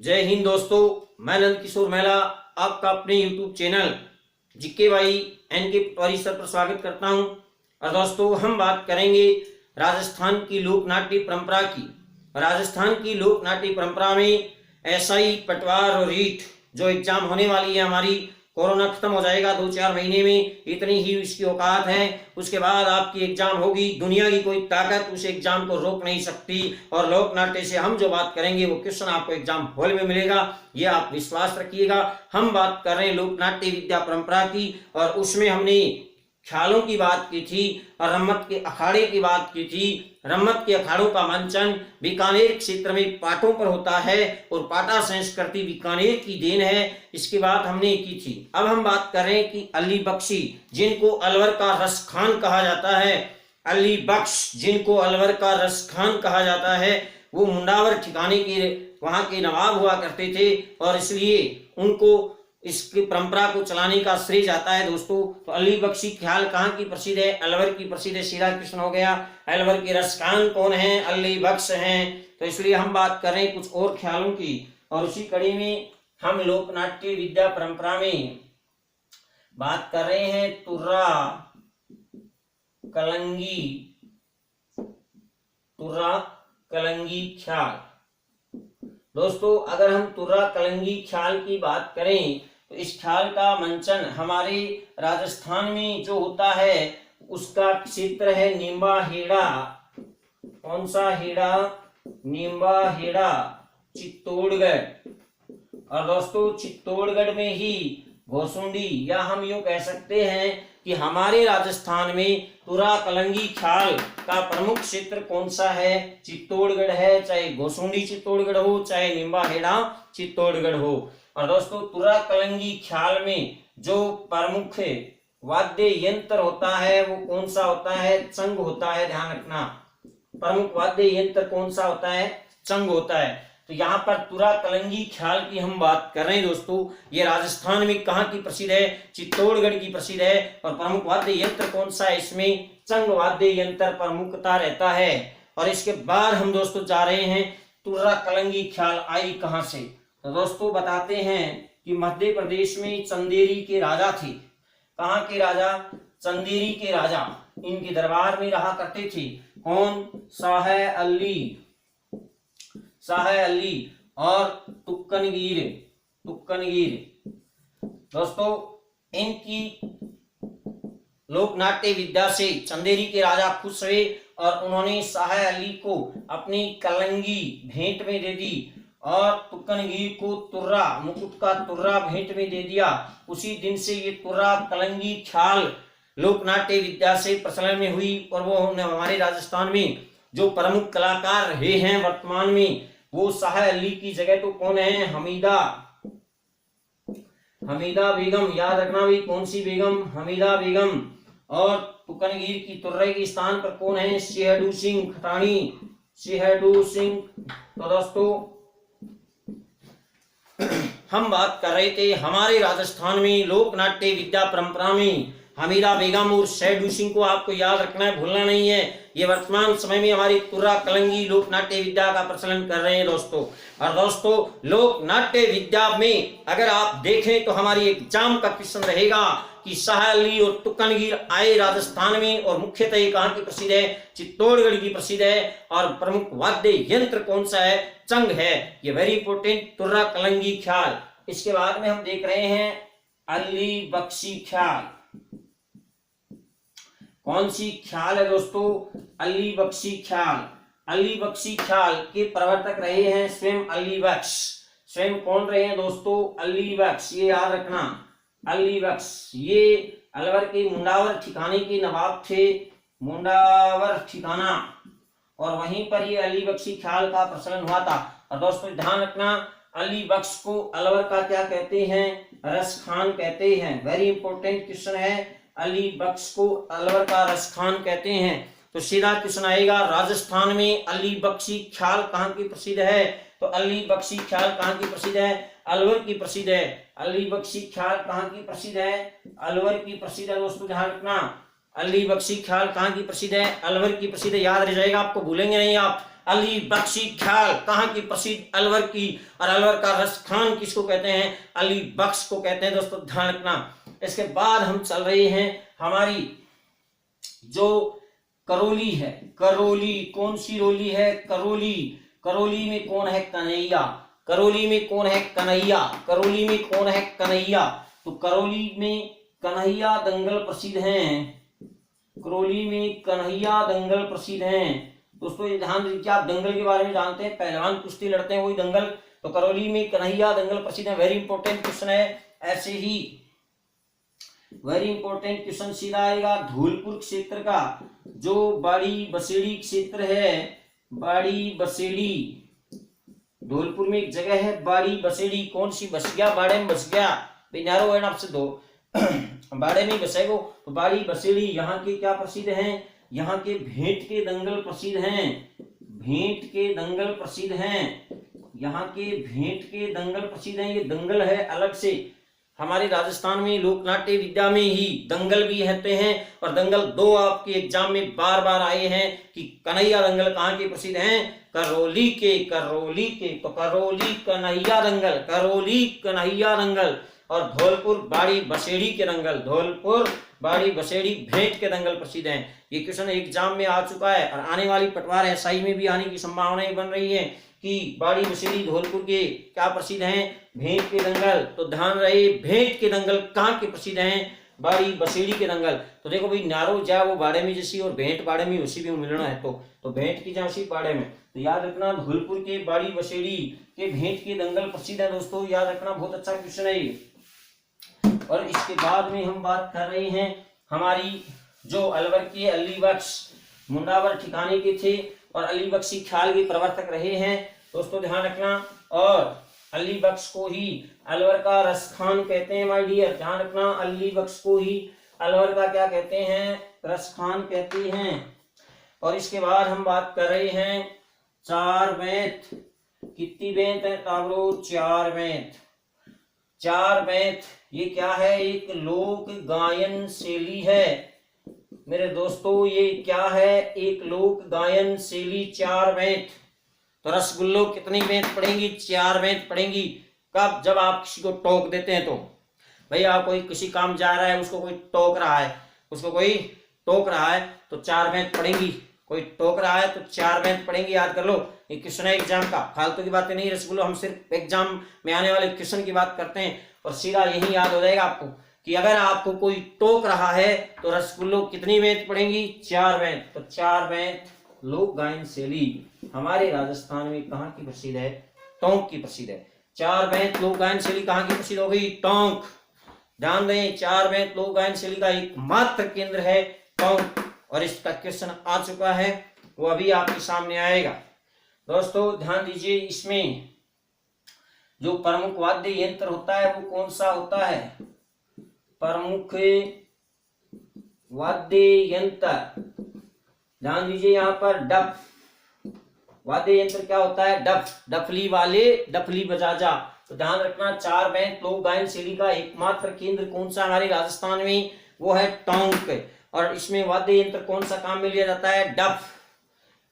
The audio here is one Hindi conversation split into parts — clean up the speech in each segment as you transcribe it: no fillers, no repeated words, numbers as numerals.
जय हिंद दोस्तों, मैं नंद किशोर महिला आपका अपने YouTube चैनल जीके भाई एन के पटवारी सर पर स्वागत करता हूं। और दोस्तों, हम बात करेंगे राजस्थान की लोक नाट्य परंपरा की। राजस्थान की लोक नाट्य परंपरा में एसआई, पटवार और रीट जो एग्जाम होने वाली है हमारी, कोरोना खत्म हो जाएगा 2-4 महीने में, इतनी ही इसकी औकात है। उसके बाद आपकी एग्जाम होगी। दुनिया की कोई ताकत उस एग्जाम को रोक नहीं सकती। और लोक नाट्य से हम जो बात करेंगे वो क्वेश्चन आपको एग्जाम हॉल में मिलेगा, ये आप विश्वास रखिएगा। हम बात कर रहे हैं लोक नाट्य विद्या परंपरा की, और उसमें हमने ख्यालों की बात की थी और रम्मत के अखाड़े की बात की थी। रम्मत के अखाड़ों का मंचन बीकानेर क्षेत्र में पाटों पर होता है और पाटा संस्कृति बीकानेर की देन है। इसकी बात हमने की थी। अब हम बात कर रहे हैं कि अली बख्शी, जिनको अलवर का रसखान कहा जाता है, अली बख्श जिनको अलवर का रसखान कहा जाता है, वो मुंडावर ठिकाने के वहां के नवाब हुआ करते थे और इसलिए उनको इसकी परंपरा को चलाने का श्रेय जाता है। दोस्तों, तो अली बख्शी ख्याल कहाँ की प्रसिद्ध है? अलवर की प्रसिद्ध है। सीधा क्वेश्चन हो गया। अलवर के रसखान कौन है? अली बख्श हैं। तो इसलिए हम बात कर रहे हैं कुछ और ख्यालों की, और उसी कड़ी में हम लोक नाट्य विद्या परंपरा में बात कर रहे हैं तुर्रा कलंगी ख्याल। दोस्तों, अगर हम तुर्रा कलंगी ख्याल की बात करें तो इस ख्याल का मंचन हमारे राजस्थान में जो होता है उसका क्षेत्र है नींबा हेड़ा। कौन सा हेड़ा? नींबा हेड़ा, चित्तौड़गढ़। और दोस्तों, चित्तौड़गढ़ में ही घोसुंडी, या हम यूं कह सकते हैं कि हमारे राजस्थान में तुर्रा कलंगी ख्याल का प्रमुख क्षेत्र कौन सा है? चित्तौड़गढ़ है। चाहे घोसुंडी चित्तौड़गढ़ हो, चाहे नींबा हेड़ा चित्तौड़गढ़ हो। और दोस्तों, तुर्रा कलंगी ख्याल में जो प्रमुख वाद्य यंत्र होता है वो कौन सा होता है? चंग होता है। ध्यान रखना, प्रमुख वाद्य यंत्र कौन सा होता है? चंग होता है। तो यहाँ पर तुर्रा कलंगी ख्याल की हम बात कर रहे हैं। दोस्तों, ये राजस्थान में कहाँ की प्रसिद्ध है? चित्तौड़गढ़ की प्रसिद्ध है। और प्रमुख वाद्य यंत्र कौन सा है? इसमें चंग वाद्य यंत्र प्रमुखता रहता है। और इसके बाद हम दोस्तों जा रहे हैं तुर्रा कलंगी ख्याल आई कहाँ से। तो दोस्तों, बताते हैं कि मध्य प्रदेश में चंदेरी के राजा थे। कहाँ के राजा? चंदेरी के राजा। इनके दरबार में रहा करते थे कौन? शाह अली और तुक्कनगीर। दोस्तों, इनकी लोक नाट्य विद्या से चंदेरी के राजा खुश हुए और उन्होंने शाह अली को अपनी कलंगी भेंट में दे दी और तुक्कनगीर को तुर्रा, मुकुट का तुर्रा भेंट में दे दिया। उसी दिन से ये तुर्रा कलंगी ख्याल लोक नाट्य विद्या से प्रचलन में हुई। और वो हमारे राजस्थान में जो प्रमुख कलाकार रहे हैं वर्तमान में, वो शाह अली की जगह तो कौन है? हमीदा बेगम। याद रखना भाई, कौन सी बेगम? हमीदा बेगम। और तुक्कनगीर की तुर्रे के स्थान पर कौन है? शेहडू सिंह खटाणी। तो दोस्तों, हम बात कर रहे थे हमारे राजस्थान में लोक नाट्य विद्या परंपरा में हमीदा बेगम और शेहडू सिंह को आपको याद रखना है, भूलना नहीं है। ये वर्तमान समय में हमारी तुर्रा कलंगी लोक नाट्य विद्या का प्रचलन कर रहे हैं दोस्तों। और दोस्तों, लोक नाट्य विद्या में अगर आप देखें तो हमारी एग्जाम का क्वेश्चन रहेगा कि शाह अली और तुक्कनगीर आए राजस्थान में, और मुख्यतः ये कहाँ की प्रसिद्ध है? चित्तौड़गढ़ की प्रसिद्ध है। और प्रमुख वाद्य यंत्र कौन सा है? चंग है। ये वेरी इंपोर्टेंट तुर्रा कलंगी ख्याल। इसके बाद में हम देख रहे हैं अली बख्शी ख्याल। कौन सी ख्याल है दोस्तों? अली बख्शी ख्याल के प्रवर्तक रहे हैं स्वयं अली बख्श। स्वयं कौन रहे हैं दोस्तों? अली बख्श। ये याद रखना, अली बख्श ये अलवर के मुंडावर ठिकाने के नवाब थे। मुंडावर ठिकाना, और वहीं पर ये अली बख्शी ख्याल का प्रचलन हुआ था। और दोस्तों, ध्यान रखना, अली बख्श को अलवर का क्या कहते हैं? रसखान कहते हैं। वेरी इंपोर्टेंट क्वेश्चन है, अली बख्श को अलवर का रसखान कहते हैं। तो सीधा क्वेश्चन आएगा, राजस्थान में अली बख्शी ख्याल कहाँ की प्रसिद्ध है? तो अली बख्शी ख्याल कहाँ की प्रसिद्ध है? अलवर की प्रसिद्ध है। अली बख्शी ख्याल कहाँ की प्रसिद्ध है? अलवर की प्रसिद्ध है। दोस्तों, ध्यान रखना, अली बख्शी ख्याल कहाँ की प्रसिद्ध है? अलवर की प्रसिद्ध है। याद रह जाएगा आपको, भूलेंगे नहीं आप। अली बख्शी ख्याल कहाँ की प्रसिद्ध अलवर की, और अलवर का रसखान किसको कहते हैं, अली बख्श को कहते हैं दोस्तों, ध्यान रखना। इसके बाद हम चल रहे हैं हमारी जो करौली है, करौली कौन सी रोली है, करौली, करौली में कौन है कन्हैया, करौली में कौन है कन्हैया, करौली में कौन है कन्हैया, तो करौली में कन्हैया दंगल प्रसिद्ध हैं, करौली में कन्हैया दंगल प्रसिद्ध हैं दोस्तों। ये ध्यान दीजिए, आप दंगल के बारे में जानते हैं, पहलवान कुश्ती लड़ते हैं वही दंगल, तो करौली में कन्हैया दंगल प्रसिद्ध है। वेरी इंपॉर्टेंट क्वेश्चन है, ऐसे ही वेरी इंपॉर्टेंट क्वेश्चन सीधा आएगा। धौलपुर क्षेत्र का जो बाड़ी बसेड़ी क्षेत्र है, बाड़ी बसेड़ी, धौलपुर में एक जगह है बाड़ी बसेड़ी, कौन सी, बस गया, बाड़े में बस गया, नारो है आपसे दो बाड़े में बसेगो, तो बाड़ी बसेड़ी, यहाँ के क्या प्रसिद्ध हैं, यहाँ के भेंट के दंगल प्रसिद्ध हैं, भेंट के दंगल प्रसिद्ध हैं, यहाँ के भेंट के दंगल प्रसिद्ध हैं। ये दंगल है अलग से, हमारे राजस्थान में लोक नाट्य विद्या में ही दंगल भी रहते हैं, और दंगल दो आपके एग्जाम में बार बार आए हैं कि कन्हैया दंगल कहाँ के प्रसिद्ध हैं, करौली के, करौली के, तो करौली कन्हैया दंगल, करौली कन्हैया दंगल, और धौलपुर बाड़ी बसेड़ी के दंगल, धौलपुर बाड़ी बसेड़ी भेंट के दंगल प्रसिद्ध हैं। ये क्वेश्चन एग्जाम में आ चुका है, और आने वाली पटवार एसआई में भी आने की संभावनाएं बन रही है कि बाड़ी बसेड़ी धौलपुर के क्या प्रसिद्ध हैं, भेंट के दंगल, तो ध्यान रहे भेंट के दंगल कहाँ के प्रसिद्ध हैं, बाड़ी बसेड़ी के दंगल। तो देखो भाई, नारो जा वो बाड़े में जैसी और भेंट बाड़े में उसी भी मिलना है, तो भेंट की जैसी बाड़े में, तो याद रखना धौलपुर के बाड़ी बसेड़ी के भेंट के दंगल प्रसिद्ध है दोस्तों, याद रखना, बहुत अच्छा क्वेश्चन है ये। और इसके बाद में हम बात कर रहे हैं हमारी जो अलवर के अली बख्श मुंडावर ठिकाने के थे और अली बख्शी ख्याल के प्रवर्तक रहे हैं दोस्तों, ध्यान रखना। और अली बख्श को ही अलवर का रसखान कहते हैं माय डियर, ध्यान रखना, अली बख्श को ही अलवर का क्या कहते हैं, रसखान कहते हैं। और इसके बाद हम बात कर रहे हैं चार बेंत, कितनी बेंत है ताबरो, चार बेंत, चार बेंत, ये क्या है, एक लोक गायन शैली है मेरे दोस्तों, ये क्या है, एक लोक गायन शैली, चार बेंत। तो रसगुल्लो कितनी बेंत पढ़ेंगी, चार बेंत पढ़ेंगी। कब, जब आप किसी को टोक देते हैं, तो भैया कोई किसी काम जा रहा है, उसको कोई टोक रहा है, उसको कोई टोक रहा है, तो चार बेंत पढ़ेंगी, कोई टोक रहा है तो चार बेंत पढ़ेंगी, याद कर लो। ये क्वेश्चन है एग्जाम का, फालतू की बातें नहीं रसगुल्लो, हम सिर्फ एग्जाम में आने वाले क्वेश्चन की बात करते हैं, और सीधा यही याद हो जाएगा आपको कि अगर आपको कोई टोक रहा है तो रसगुल्लो कितनी बेंत पढ़ेंगी, चार बेंत। तो चार बेंत लोक गायन शैली हमारे राजस्थान में कहाँ की प्रसिद्ध है, टोंक की प्रसिद्ध है। चार बेंत लोक गायन शैली कहाँ की प्रसिद्ध हो गई, टोंक, ध्यान दें, चार बेंत लोक गायन शैली का एकमात्र केंद्र है टोंक। और इसका क्वेश्चन आ चुका है, वो अभी आपके सामने आएगा दोस्तों, ध्यान दीजिए। इसमें जो प्रमुख वाद्य यंत्र होता है वो कौन सा होता है, प्रमुख वाद्य यंत्र, ध्यान दीजिए यहाँ पर डफ, वाद्य यंत्र क्या होता है, डफ, डफली वाले डफली बजा जा। तो ध्यान रखना, चार बेंत लोक गायन शैली का एकमात्र केंद्र कौन सा हमारे राजस्थान में, वो है टोंक। और इसमें वाद्य यंत्र कौन सा काम में लिया जाता है, डफ।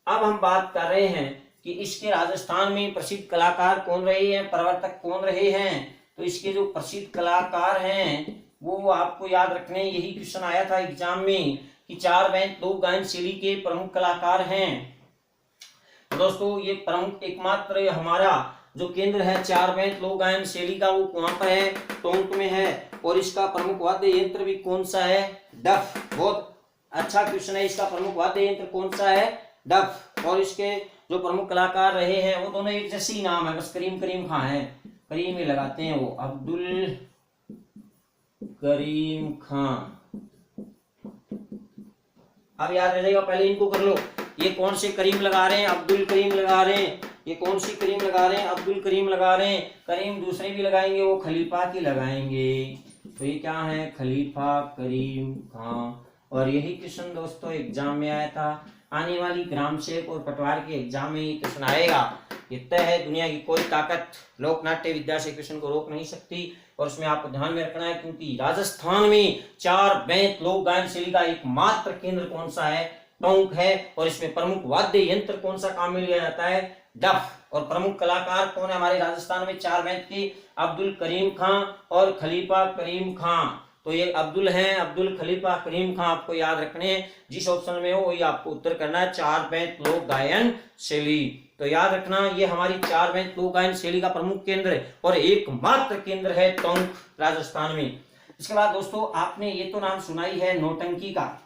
अब हम बात कर रहे हैं कि इसके राजस्थान में प्रसिद्ध कलाकार कौन रहे हैं, प्रवर्तक कौन रहे हैं। तो इसके जो प्रसिद्ध कलाकार हैं वो आपको याद रखने, यही क्वेश्चन आया था एग्जाम में कि चार बेंत लोक गायन शैली के प्रमुख कलाकार हैं। दोस्तों ये प्रमुख एकमात्र हमारा जो केंद्र है चार बेंत लोक गायन शैली का, वो कहाँ पर है, टोंक में है। और इसका प्रमुख वाद्य यंत्र भी कौन सा है, डफ। बहुत अच्छा क्वेश्चन है, इसका प्रमुख वाद्य यंत्र कौन सा है, डफ। और इसके जो प्रमुख कलाकार रहे हैं वो दोनों एक जैसे ही नाम है, बस करीम करीम खां है, करीम ही लगाते हैं, वो अब्दुल करीम खां। अब याद रह जाएगा, पहले इनको कर लो, ये कौन से करीम लगा रहे हैं, अब्दुल करीम लगा रहे हैं, ये कौन सी करीम लगा रहे हैं, अब्दुल करीम लगा रहे हैं। करीम दूसरे भी लगाएंगे, वो खलीफा की लगाएंगे, तो ये क्या है, खलीफा करीम खां। और यही क्वेश्चन दोस्तों एग्जाम में आया था, आने वाली ग्राम सेवक और पटवार के एग्जाम में ये क्वेश्चन आएगा। ये तय है, दुनिया की कोई ताकत लोक नाट्य विद्या से क्वेश्चन को रोक नहीं सकती। और उसमें आपको ध्यान में रखना है, क्योंकि राजस्थान में चार बेंत लोक गायन शैली का एकमात्र केंद्र कौन सा है, टोंक है। और इसमें प्रमुख वाद्य यंत्र कौन सा काम में लिया जाता है? डफ। और प्रमुख कलाकार कौन है हमारे राजस्थान में? 4 बेंत के अब्दुल करीम खां और खलीफा करीम खां। तो ये अब्दुल हैं, अब्दुल खलीफा करीम खां आपको याद रखने हैं। जिस ऑप्शन में हो वही आपको उत्तर करना है। 4 बेंत लोक गायन शैली, तो याद रखना ये हमारी 4 बेंत लोक गायन शैली का प्रमुख केंद्र है और एकमात्र केंद्र है टोंक राजस्थान में। इसके बाद दोस्तों आपने ये तो नाम सुना ही है नौटंकी का।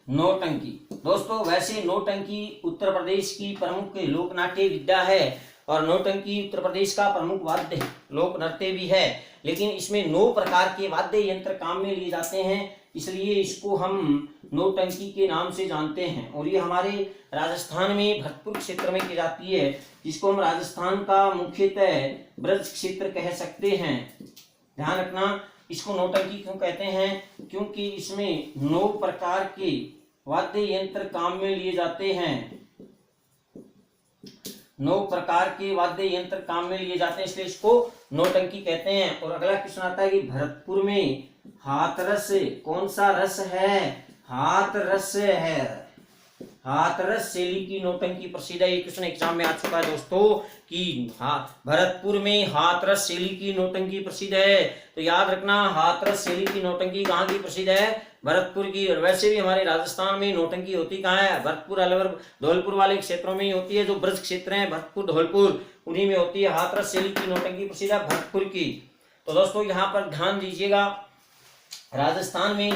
नौटंकी दोस्तों, वैसे नौटंकी उत्तर प्रदेश की प्रमुख लोक नाट्य विद्या है और नौटंकी उत्तर प्रदेश का प्रमुख वाद्य लोक नृत्य भी है। लेकिन इसमें 9 प्रकार के वाद्य यंत्र काम में लिए जाते हैं, इसलिए इसको हम नौटंकी के नाम से जानते हैं। और ये हमारे राजस्थान में भरतपुर क्षेत्र में की जाती है, जिसको हम राजस्थान का मुख्यतः ब्रज क्षेत्र कह सकते हैं। ध्यान रखना, इसको नौटंकी क्यों कहते हैं? क्योंकि इसमें 9 प्रकार के वाद्य यंत्र काम में लिए जाते हैं। 9 प्रकार के वाद्य यंत्र काम में लिए जाते हैं, इसलिए इसको नौटंकी कहते हैं। और अगला क्वेश्चन आता है कि भरतपुर में हाथरस कौन सा रस है? हाथरस है। हाथरस शैली की नौटंकी प्रसिद्ध है। ये क्वेश्चन एग्जाम में आ चुका है दोस्तों कि भरतपुर में हाथरस शैली की नौटंकी प्रसिद्ध है। तो याद रखना हाथरस शैली की नौटंकी कहाँ की प्रसिद्ध है? भरतपुर की। और वैसे भी हमारे राजस्थान में नौटंकी होती कहाँ है? भरतपुर, अलवर, धौलपुर वाले क्षेत्रों में ही होती है। जो ब्रज क्षेत्र हैं भरतपुर, धौलपुर, उन्हीं में होती है। हाथरस शैली की नौटंकी प्रसिद्ध है भरतपुर की। तो दोस्तों यहाँ पर ध्यान दीजिएगा, राजस्थान में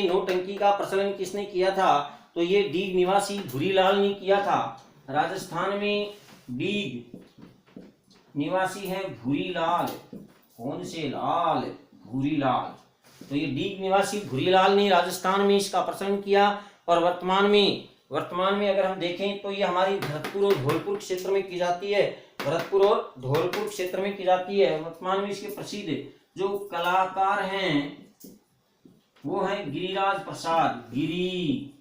नौटंकी का प्रचलन किसने किया था? तो ये डीग निवासी भूरीलाल ने किया था। राजस्थान में डीग निवासी है भूरीलाल। कौन से लाल? भूरीलाल। तो ये डीग निवासी भूरीलाल ने राजस्थान में इसका प्रचलन किया। और वर्तमान में अगर हम देखें तो ये हमारी भरतपुर और धौलपुर क्षेत्र में की जाती है। भरतपुर और धौलपुर क्षेत्र में की जाती है। वर्तमान में इसके प्रसिद्ध जो कलाकार हैं वो है गिरिराज प्रसाद। गिरिराज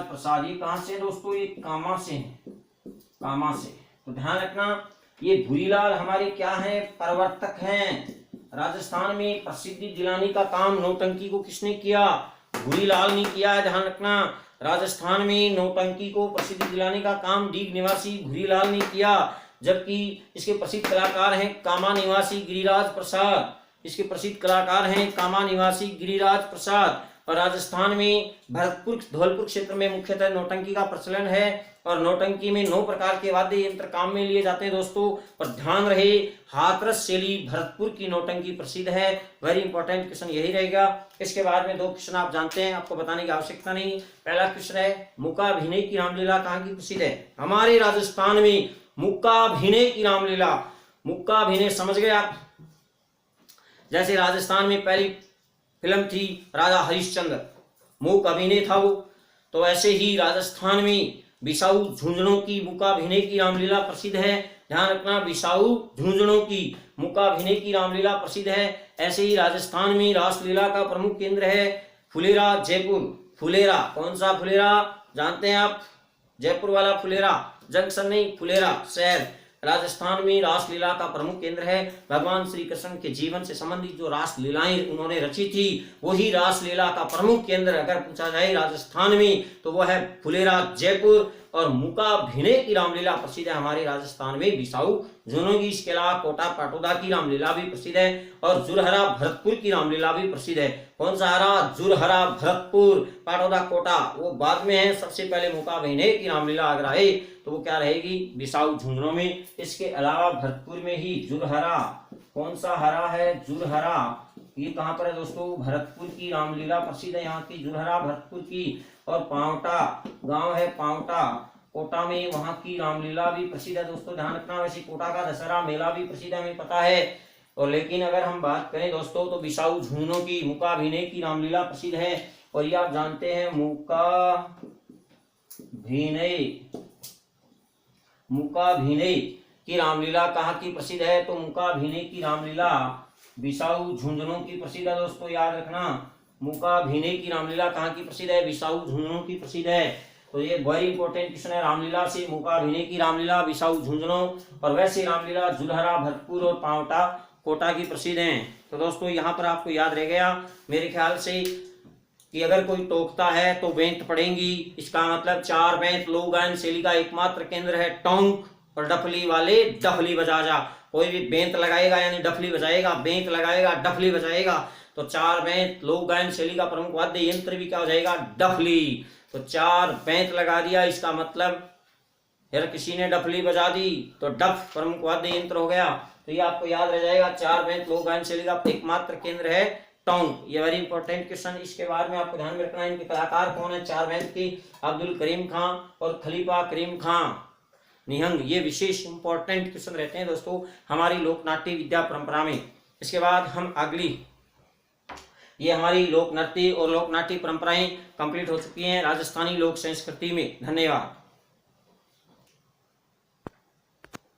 प्रसाद। ये कहां से दोस्तों? ये कामा से हैं। कामा से। तो ध्यान रखना, ये भूरीलाल हमारे क्या हैं? प्रवर्तक हैं। राजस्थान में प्रसिद्धि दिलाने का काम नौटंकी को किसने किया? भूरीलाल ने किया है। ध्यान रखना, राजस्थान में नौटंकी को प्रसिद्धि दिलाने का काम डीग निवासी भूरीलाल ने किया। जबकि इसके प्रसिद्ध कलाकार हैं कामा निवासी गिरिराज प्रसाद। इसके प्रसिद्ध कलाकार हैं कामा निवासी गिरिराज प्रसाद। और राजस्थान में भरतपुर, धौलपुर क्षेत्र में मुख्यतः नौटंकी का प्रचलन है। और नौटंकी में 9 प्रकार के वाद्य यंत्र काम में लिए जाते हैं दोस्तों। और ध्यान रहे, हाथरस शैली भरतपुर की नौटंकी प्रसिद्ध है। वेरी इंपॉर्टेंट क्वेश्चन यही रहेगा। इसके बाद में 2 क्वेश्चन आप जानते हैं, आपको बताने की आवश्यकता नहीं। पहला क्वेश्चन है मूकाभिनय की रामलीला कहाँ की प्रसिद्ध है? हमारे राजस्थान में मूकाभिनय की रामलीला। मूकाभिनय समझ गए आप? जैसे राजस्थान में पहली फिल्म थी राजा हरिश्चंद्र, मूक अभिनय था वो। तो ऐसे ही राजस्थान में बिसाऊ झुंझुनों की मूकाभिनय की रामलीला प्रसिद्ध है। ध्यान रखना, बिसाऊ झुंझुनों की मूकाभिनय की रामलीला प्रसिद्ध है। ऐसे ही राजस्थान में रासलीला का प्रमुख केंद्र है फुलेरा जयपुर। फुलेरा, कौन सा फुलेरा जानते हैं आप? जयपुर वाला फुलेरा, जंक्शन नहीं, फुलेरा शहर राजस्थान में रासलीला का प्रमुख केंद्र है। भगवान श्री कृष्ण के जीवन से संबंधित जो रासलीलाएं उन्होंने रची थी वही रासलीला का प्रमुख केंद्र अगर पूछा जाए राजस्थान में तो वो है फुलेरा जयपुर। और मूकाभिनय की रामलीला प्रसिद्ध है हमारे राजस्थान में बिसाऊ झुंझुनों की। इसके अलावा कोटा पाटोदा की रामलीला भी प्रसिद्ध है और जुरहरा भरतपुर की रामलीला भी प्रसिद्ध है। कौन सा हरा? जुरहरा भरतपुर, पाटोदा कोटा वो बाद में है। सबसे पहले मूकाभिनय की रामलीला अगर आए तो वो क्या रहेगी? बिसाऊ झुंझुनों में। इसके अलावा भरतपुर में ही जुरहरा, कौन सा हरा है? जुरहरा। ये कहाँ पर है दोस्तों? भरतपुर की रामलीला प्रसिद्ध है यहाँ की, जुरहरा भरतपुर की। और पावटा गांव है, पावटा कोटा में, वहां की रामलीला भी प्रसिद्ध है दोस्तों। ध्यान रखना, वैसे कोटा का दशहरा मेला भी प्रसिद्ध है, हमें पता है। और लेकिन अगर हम बात करें दोस्तों तो बिसाऊ झुंझुनों की मूकाभिनय की रामलीला प्रसिद्ध है। और ये आप जानते हैं मूकाभिनय की रामलीला कहाँ की प्रसिद्ध है? तो मूकाभिनय की रामलीला बिसाऊ झुंझुनों की प्रसिद्ध है दोस्तों। याद रखना, मूकाभिनय की रामलीला कहाँ की प्रसिद्ध है? बिसाऊ झुंझुनों की प्रसिद्ध है। तो ये वेरी इंपॉर्टेंट क्वेश्चन है। रामलीला से मूकाभिनय की रामलीला बिसाऊ झुंझुनों, और वैसे रामलीला जुलहरा भरतपुर और पावटा कोटा की प्रसिद्ध हैं। तो दोस्तों यहाँ पर आपको याद रह गया मेरे ख्याल से कि अगर कोई टोकता है तो बेंत पड़ेंगी। इसका मतलब 4 बेंत लोक गायन शैली का एकमात्र केंद्र है टोंक, और डफली वाले डफली बजा जा। कोई भी बेंत लगाएगा यानी डफली बजाएगा, बेंत लगाएगा डफली बजाएगा, तो 4 बेंत लोक गायन शैली का प्रमुख वाद्य यंत्र भी क्या हो जाएगा, डफली। तो 4 बेंत लगा दिया, इसका मतलब यार किसी ने डफली बजा दी तो डफ प्रमुख वाद्य यंत्र हो गया। तो ये आपको याद रह जाएगा 4 बेंत लोक गायन शैली का एकमात्र केंद्र है टोंक। ये वेरी इंपॉर्टेंट क्वेश्चन। इसके बारे में आपको ध्यान में रखना है इनके कलाकार कौन है 4 बेंत की, अब्दुल करीम खां और खलीफा करीम खां निहंग। ये विशेष इंपॉर्टेंट क्वेश्चन रहते हैं दोस्तों हमारी लोकनाट्य विद्या परंपरा में। इसके बाद हम अगली, ये हमारी लोक नृत्य और लोकनाट्य परंपराएं कंप्लीट हो चुकी हैं राजस्थानी लोक संस्कृति में। धन्यवाद।